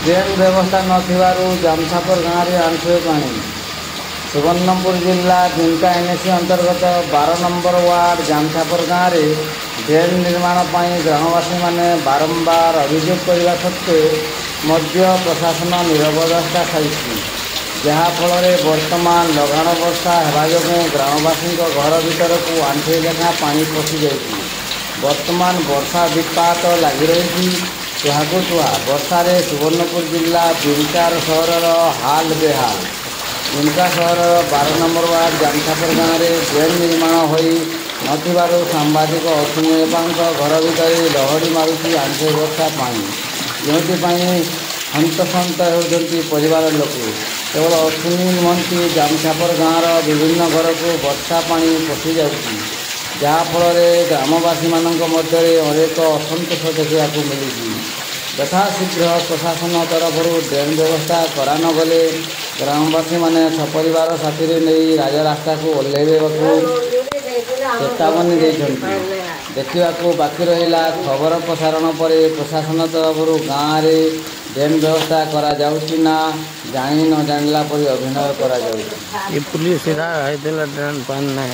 Drain व्यवस्था नथिबारु जामछापर गाँव में आंठुए पानी। सुवर्णपुर जिला ढिंका एनएसी अंतर्गत 12 नंबर वार्ड जामछापर गाँव में ड्रेन निर्माण पर ग्रामवासी माने बारंबार अभियोग करने सत्वे मध्य प्रशासन निरववस्था सही जहाँफल वर्तमान लगाण वर्षा होगा जो ग्रामवासी घर भीतर को आंठे लेखा पानी पशि जाइए। वर्तमान वर्षा विपात लगी रही वर्षार सुवर्णपुर जिला बिंकार सहर हाल बेहाल। बिंका सहर 12 नंबर वार्ड जामछापर गाँव में ड्रेन निर्माण हो सांबादिक अश्विनी घर भीतर लहड़ी मारुति आंठे वर्षा पानी जो हंतसंत होती परिवार लोक केवल अश्विनी नुहति जामछापर गाँव विभिन्न घर को वर्षा पानी पशि जाऊँगी जहाँफल ग्रामवासी मध्य अनेक असंतोष देखा मिली। यथाशीघ्र प्रशासन तरफ ड्रेन व्यवस्था करा न गले ग्रामवासी माने सपरिवार साथी नहीं राजरास्ता को ओह्लैवा चेतावनी देखा बाकी रहा। खबर प्रसारण पर प्रशासन तरफ गाँव में ड्रेन व्यवस्था करा जाउछि ना जानी न जानला पर अभिनय करा जाउछि। ये पुलिस ड्रेन पानी ना